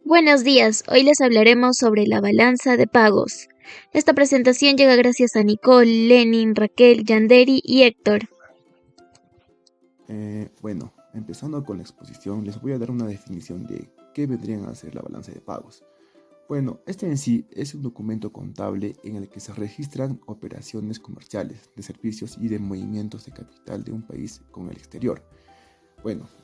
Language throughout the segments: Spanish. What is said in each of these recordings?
Buenos días, hoy les hablaremos sobre la balanza de pagos. Esta presentación llega gracias a Nicole, Lenin, Raquel, Yanderi y Héctor. Empezando con la exposición, les voy a dar una definición de qué vendrían a ser la balanza de pagos. Este en sí es un documento contable en el que se registran operaciones comerciales, de servicios y de movimientos de capital de un país con el exterior.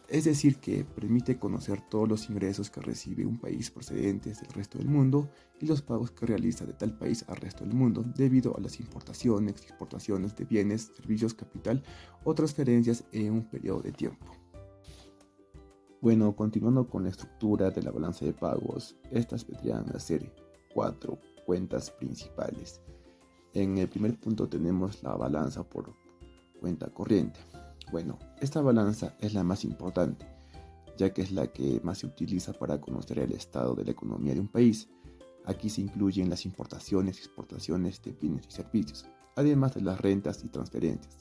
Es decir que permite conocer todos los ingresos que recibe un país procedentes del resto del mundo y los pagos que realiza de tal país al resto del mundo debido a las importaciones, exportaciones de bienes, servicios, capital o transferencias en un periodo de tiempo. Continuando con la estructura de la balanza de pagos, estas vendrían a ser 4 cuentas principales. En el primer punto tenemos la balanza por cuenta corriente. Esta balanza es la más importante, ya que es la que más se utiliza para conocer el estado de la economía de un país. Aquí se incluyen las importaciones y exportaciones de bienes y servicios, además de las rentas y transferencias,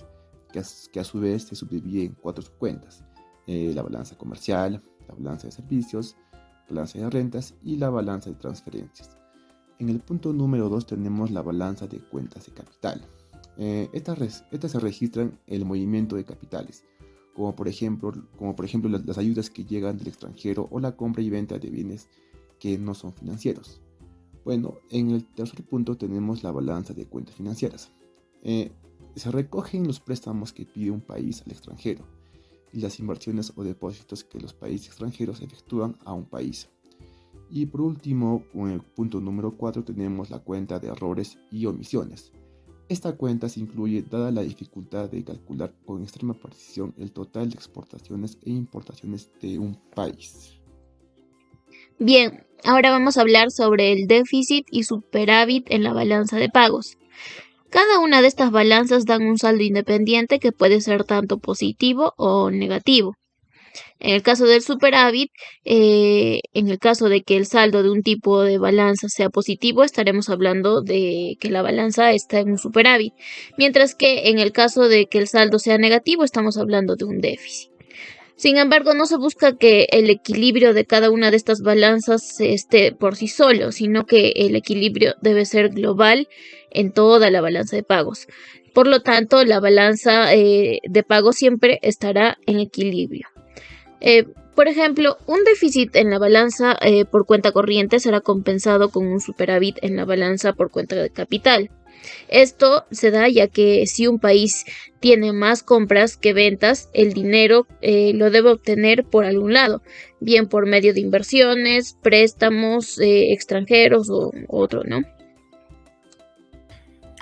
que a su vez se subdividen en 4 subcuentas: la balanza comercial, la balanza de servicios, la balanza de rentas y la balanza de transferencias. En el punto número 2 tenemos la balanza de cuentas de capital. Estas se registran el movimiento de capitales, como por ejemplo las ayudas que llegan del extranjero o la compra y venta de bienes que no son financieros. En el tercer punto tenemos la balanza de cuentas financieras. Se recogen los préstamos que pide un país al extranjero y las inversiones o depósitos que los países extranjeros efectúan a un país. Y por último, en el punto número 4 tenemos la cuenta de errores y omisiones. Esta cuenta se incluye dada la dificultad de calcular con extrema precisión el total de exportaciones e importaciones de un país. Bien, ahora vamos a hablar sobre el déficit y superávit en la balanza de pagos. Cada una de estas balanzas dan un saldo independiente que puede ser tanto positivo o negativo. En el caso del superávit, en el caso de que el saldo de un tipo de balanza sea positivo, estaremos hablando de que la balanza está en un superávit, mientras que en el caso de que el saldo sea negativo, estamos hablando de un déficit. Sin embargo, no se busca que el equilibrio de cada una de estas balanzas esté por sí solo, sino que el equilibrio debe ser global en toda la balanza de pagos. Por lo tanto, la balanza de pagos siempre estará en equilibrio. Por ejemplo, un déficit en la balanza por cuenta corriente será compensado con un superávit en la balanza por cuenta de capital. Esto se da ya que si un país tiene más compras que ventas, el dinero lo debe obtener por algún lado, bien por medio de inversiones, préstamos extranjeros o otro, ¿no?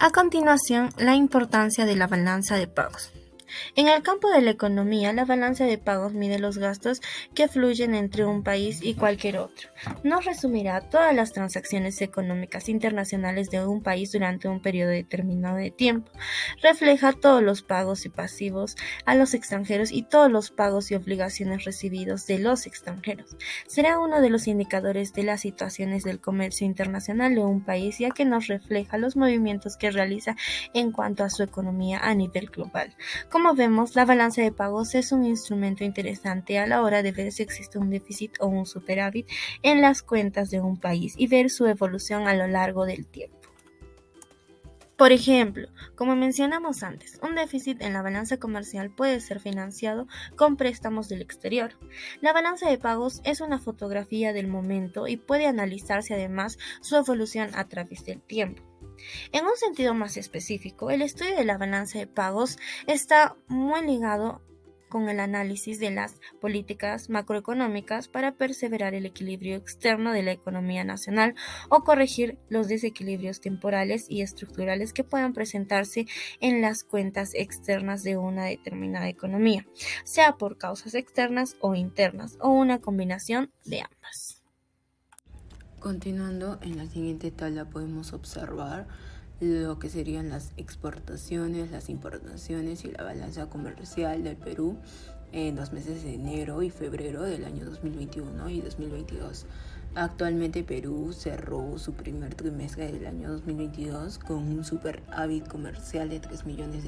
A continuación, la importancia de la balanza de pagos. En el campo de la economía, la balanza de pagos mide los gastos que fluyen entre un país y cualquier otro. Nos resumirá todas las transacciones económicas internacionales de un país durante un periodo determinado de tiempo. Refleja todos los pagos y pasivos a los extranjeros y todos los pagos y obligaciones recibidos de los extranjeros. Será uno de los indicadores de las situaciones del comercio internacional de un país, ya que nos refleja los movimientos que realiza en cuanto a su economía a nivel global. Como vemos, la balanza de pagos es un instrumento interesante a la hora de ver si existe un déficit o un superávit en las cuentas de un país y ver su evolución a lo largo del tiempo. Por ejemplo, como mencionamos antes, un déficit en la balanza comercial puede ser financiado con préstamos del exterior. La balanza de pagos es una fotografía del momento y puede analizarse además su evolución a través del tiempo. En un sentido más específico, el estudio de la balanza de pagos está muy ligado con el análisis de las políticas macroeconómicas para perseverar el equilibrio externo de la economía nacional o corregir los desequilibrios temporales y estructurales que puedan presentarse en las cuentas externas de una determinada economía, sea por causas externas o internas o una combinación de ambas. Continuando, en la siguiente tabla podemos observar lo que serían las exportaciones, las importaciones y la balanza comercial del Perú en los meses de enero y febrero del año 2021 y 2022. Actualmente Perú cerró su primer trimestre del año 2022 con un superávit comercial de $3 millones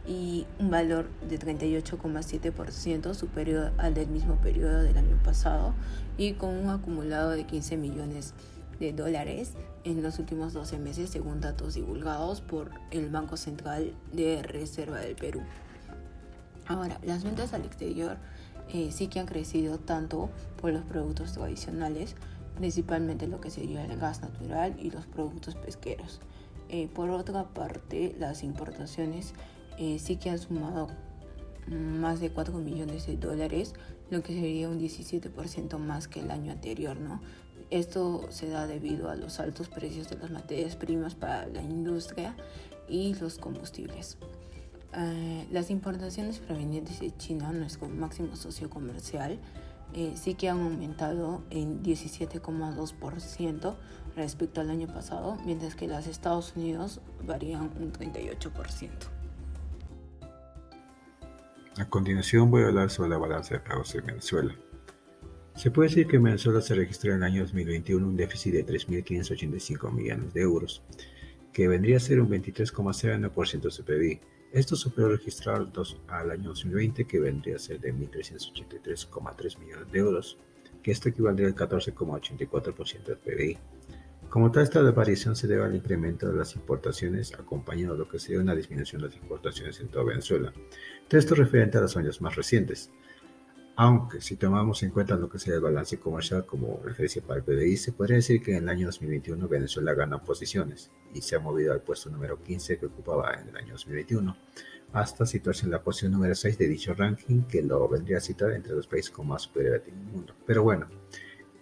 y un valor de 38,7% superior al del mismo periodo del año pasado y con un acumulado de $15 millones en los últimos 12 meses según datos divulgados por el Banco Central de Reserva del Perú. Ahora, las ventas al exterior sí que han crecido tanto por los productos tradicionales, principalmente lo que sería el gas natural y los productos pesqueros. Por otra parte, las importaciones sí que han sumado más de $4 millones, lo que sería un 17% más que el año anterior, ¿no? Esto se da debido a los altos precios de las materias primas para la industria y los combustibles. Las importaciones provenientes de China, nuestro máximo socio comercial, sí que han aumentado en 17,2% respecto al año pasado, mientras que las de Estados Unidos varían un 38%. A continuación voy a hablar sobre la balanza de pagos en Venezuela. Se puede decir que en Venezuela se registró en el año 2021 un déficit de 3.585 millones de euros, que vendría a ser un 23,09% de su PIB. Esto superó el registrado al año 2020, que vendría a ser de 1.383,3 millones de euros, que esto equivaldría al 14,84% del PIB. Como tal, esta variación se debe al incremento de las importaciones, acompañado de lo que sería una disminución de las exportaciones en toda Venezuela. Esto referente a los años más recientes. Aunque si tomamos en cuenta lo que sería el balance comercial como referencia para el PBI, se podría decir que en el año 2021 Venezuela gana posiciones y se ha movido al puesto número 15 que ocupaba en el año 2021, hasta situarse en la posición número 6 de dicho ranking, que lo vendría a citar entre los países con más superioridad en el mundo. Pero bueno,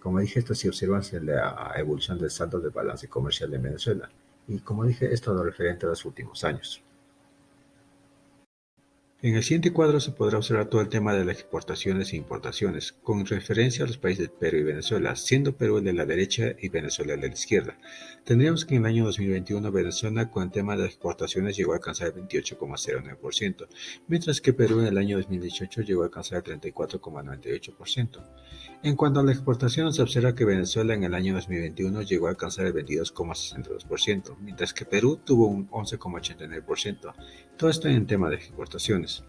como dije, esto sí observan la evolución del saldo del balance comercial de Venezuela, y como dije, esto lo referente a los últimos años. En el siguiente cuadro se podrá observar todo el tema de las exportaciones e importaciones, con referencia a los países de Perú y Venezuela, siendo Perú el de la derecha y Venezuela el de la izquierda. Tendríamos que en el año 2021 Venezuela con el tema de las exportaciones llegó a alcanzar el 28,09%, mientras que Perú en el año 2018 llegó a alcanzar el 34,98%. En cuanto a la exportación, se observa que Venezuela en el año 2021 llegó a alcanzar el 22,62%, mientras que Perú tuvo un 11,89%. Todo esto en tema de exportaciones.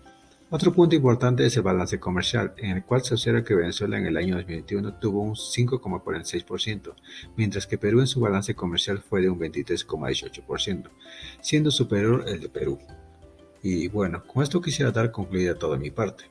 Otro punto importante es el balance comercial, en el cual se observa que Venezuela en el año 2021 tuvo un 5,46%, mientras que Perú en su balance comercial fue de un 23,18%, siendo superior el de Perú. Y bueno, con esto quisiera dar concluida toda mi parte.